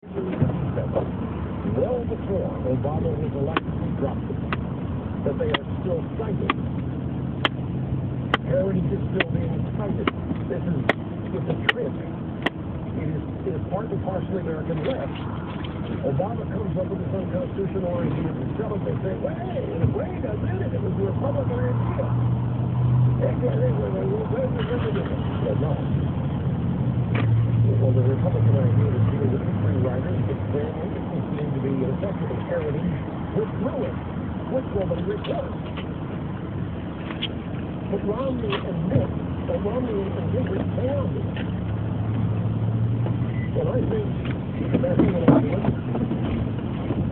Well before Obama was elected, he dropped them. But they are still cited. Heritage is still being cited. It's a trend. It is part and parcel of the American left. Obama comes up with his unconstitutional ideas and tell them, they say, wait a minute, it was a Republican idea. No. Well, the Republican idea is dealing with history writers, but family seem to be effectively heritage with ruin, which nobody records. But Romney admits that Romney and Gingrich failed it. And I think that's what I'm doing.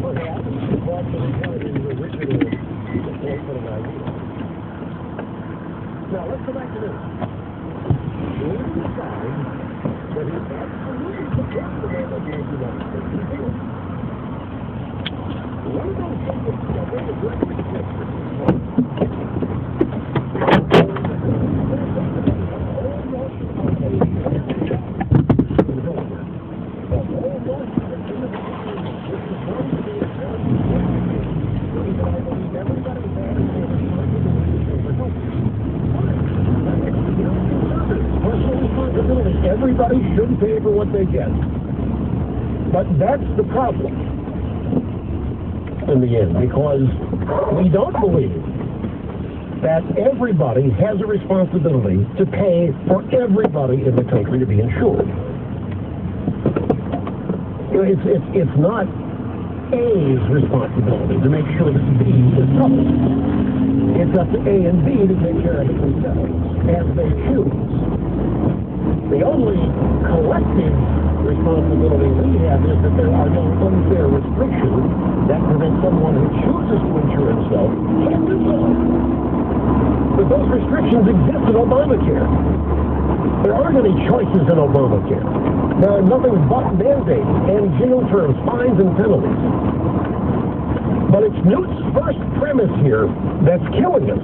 Perhaps the cost of intelligence original displacement of ideas. Now, let's go back to this. We decide that he absolutely supports the man of the United States. He did. One of those things that I think is very significant. Everybody should pay for what they get. But that's the problem in the end, because we don't believe that everybody has a responsibility to pay for everybody in the country to be insured. It's not A's responsibility to make sure that B is covered. It's up to A and B to take care of it themselves as they choose. The only collective responsibility we have is that there are no unfair restrictions that prevent someone who chooses to insure himself from doing so. But those restrictions exist in Obamacare. There aren't any choices in Obamacare. There are nothing but mandates and jail terms, fines, and penalties. But it's Newt's first premise here that's killing us.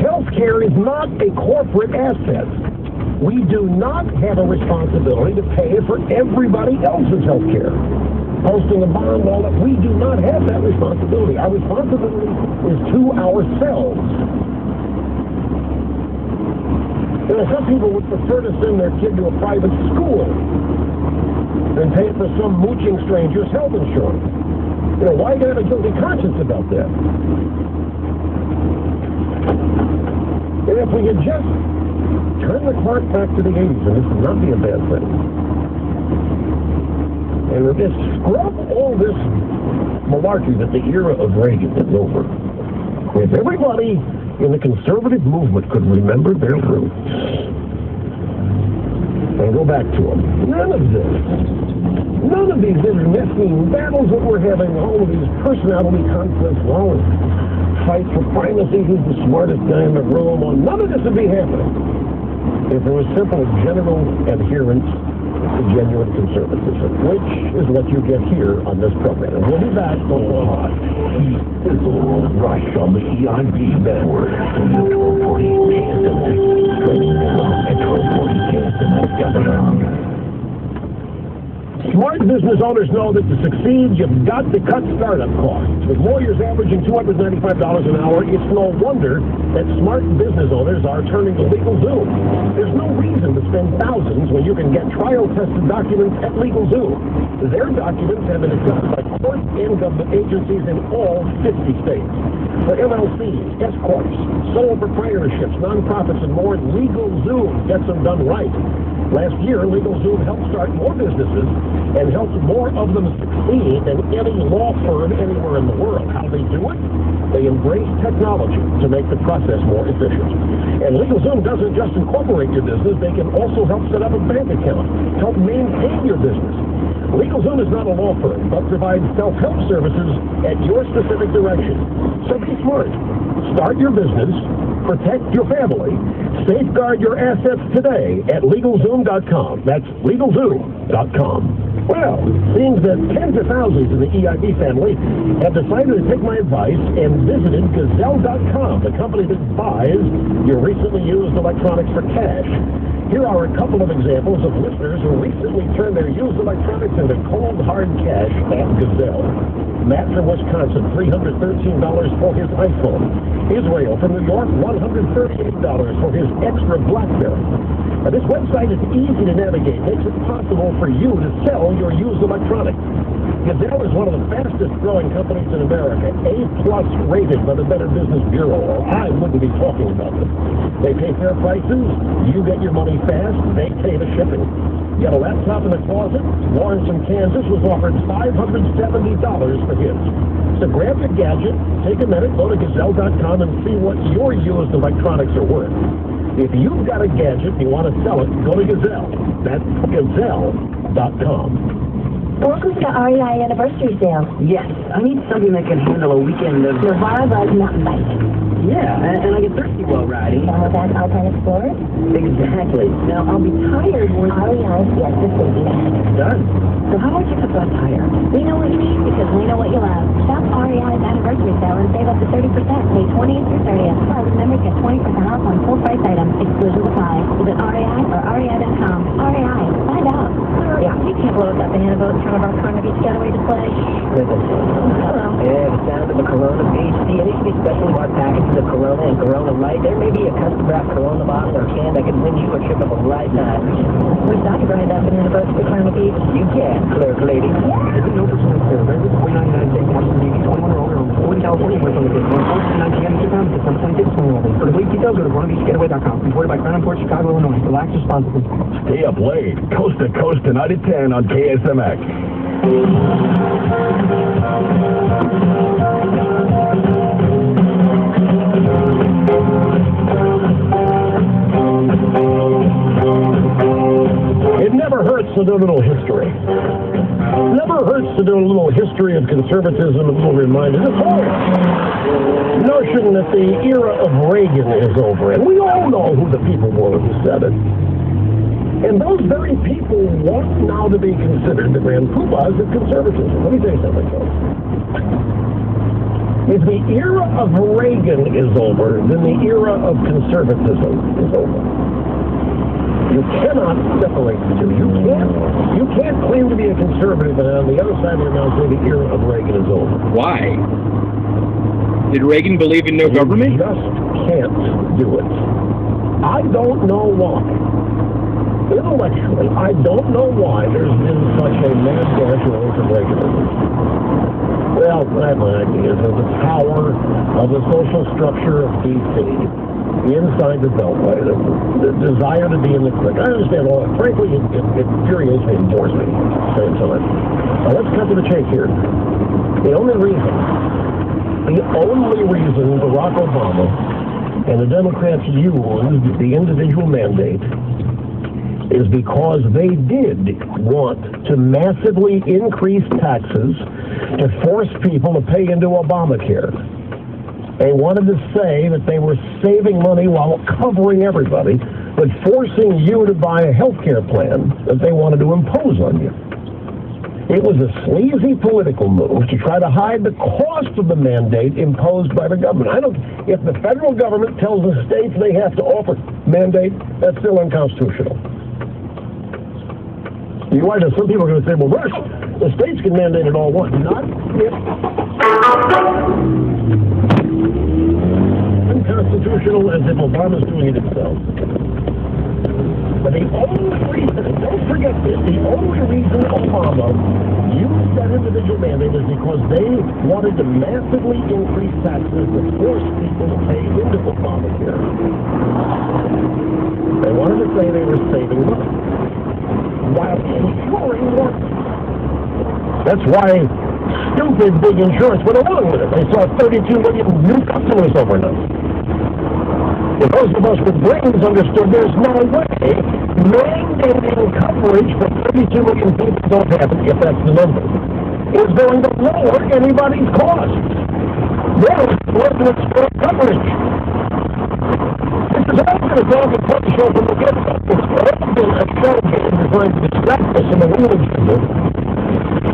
Healthcare is not a corporate asset. We do not have a responsibility to pay for everybody else's health care. Posting a bond, all that, we do not have that responsibility. Our responsibility is to ourselves. Some people would prefer to send their kid to a private school than pay for some mooching stranger's health insurance. Why do you have a guilty conscience about that? And if we could just turn the clock back to the 80s, and this would not be a bad thing. And we'll just scrub all this malarkey that the era of Reagan is over. If everybody in the conservative movement could remember their roots and go back to them, none of these internecine battles that we're having, all of these personality conflicts, all of fights for primacy, who's the smartest guy in the room, none of this would be happening if there was simple general adherence to genuine conservatism, which is what you get here on this program. And we'll be back on hot. Sizzle rush on the EIB network. The 1240 KSMS. Training now at 1240KSMS.com. Smart business owners know that to succeed, you've got to cut startup costs. With lawyers averaging $295 an hour, it's no wonder that smart business owners are turning to LegalZoom. There's no reason to spend thousands when you can get trial-tested documents at LegalZoom. Their documents have been accepted by courts and government agencies in all 50 states. For LLCs, S-corps, sole proprietorships, nonprofits, and more, LegalZoom gets them done right. Last year, LegalZoom helped start more businesses and helped more of them succeed than any law firm anywhere in the world. How they do it? They embrace technology to make the process more efficient. And LegalZoom doesn't just incorporate your business, they can also help set up a bank account, help maintain your business. LegalZoom is not a law firm, but provides self-help services at your specific direction. So be smart. Start your business, protect your family, safeguard your assets today at LegalZoom.com. That's LegalZoom.com. Well, it seems that tens of thousands in the EIB family have decided to take my advice and visited Gazelle.com, the company that buys your recently used electronics for cash. Here are a couple of examples of listeners who recently turned their used electronics into cold, hard cash at Gazelle. Matt from Wisconsin, $313 for his iPhone. Israel from New York, $138 for his extra BlackBerry. Now, this website is easy to navigate, makes it possible for you to sell your used electronics. Gazelle is one of the fastest growing companies in America, A+ rated by the Better Business Bureau, or I wouldn't be talking about them. They pay fair prices, you get your money fast, they pay the shipping. Get a laptop in the closet, Lawrence in Kansas was offered $570 for his. So grab your gadget, take a minute, go to Gazelle.com and see what your used electronics are worth. If you've got a gadget and you want to sell it, go to Gazelle. That's Gazelle.com. Welcome to the REI Anniversary Sale. Yes, I need something that can handle a weekend of... Navarre Buzz mountain bike. Yeah, and I get thirsty while riding. Down with that Alpine Explorer? Exactly. Now, I'll be tired when... REI Fiesta Safety Net. Done. So how much is a flat tire? We know what you need because we know what you love. Shop REI's Anniversary Sale and save up to 30%. Pay 20th through 30th. Plus, members get 20% off on full price items. Exclusions apply. Visit REI or REI.com. REI. Find out. Yeah, you can't blow us up in Hannibal in front of our Carnegie Getaway display. Hello. Yeah, the sound of a Corona Beach. See, it needs to be specially marked packages of Corona and Corona Light. There may be a custom-wrapped Corona bottle or can that can win you a trip of a lifetime. Wish I could ride that for Anniversary Carnegie. You can, clerk lady. Is it no percent sale? There's a $49.99 take Washington, D.C. 21 or older on 40 California with on the discount. 14 p.m. to December 26, 2011. For complete details, go to CoronaBeachGetaway.com. Imported by Crown Port, Chicago, Illinois. Relax responsibly. Stay up late, coast to coast tonight at 10 on KSMX. It never hurts to do a little history. Never hurts to do a little history of conservatism, a little reminder. This whole notion that the era of Reagan is over, and we all know who the people were who said it. And those very people want now to be considered the grand poobahs of conservatism. Let me tell you something, folks. If the era of Reagan is over, then the era of conservatism is over. You cannot separate the two. You can't claim to be a conservative and on the other side of your mouth say the era of Reagan is over. Why? Did Reagan believe in no government? You just can't do it. I don't know why. Intellectually, I don't know why there's been such a mad dash away from Reaganism. Well, I have my ideas of the power of the social structure of D.C. inside the Beltway, the desire to be in the clique. I understand all that. Frankly, it infuriates me and bores me at the same time. Now, let's cut to the chase here. The only reason Barack Obama and the Democrats used the individual mandate is because they did want to massively increase taxes to force people to pay into Obamacare. They wanted to say that they were saving money while covering everybody, but forcing you to buy a health care plan that they wanted to impose on you. It was a sleazy political move to try to hide the cost of the mandate imposed by the government. If the federal government tells the states they have to offer mandate, that's still unconstitutional. You're right, some people are going to say, well, Rush, the states can mandate it all once. Not if unconstitutional as if Obama's doing it himself. But the only reason, don't forget this, the only reason Obama used that individual mandate is because they wanted to massively increase taxes to force people to pay into Obamacare. They wanted to say they were saving money while insuring more. That's why stupid big insurance went along with it. They saw 32 million new customers overnight. If those of us with brains understood there's no way mandating coverage for 32 million people don't have it, if that's the number, is going to lower anybody's costs. They're going to expand coverage. This is all been a dog and pony show from the get-go. It's all been a show designed to distract us in the real agenda.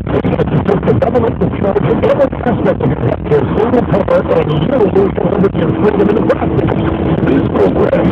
Because to put the government in charge of every aspect of your health care, single power, and you lose liberty and freedom in the process. This program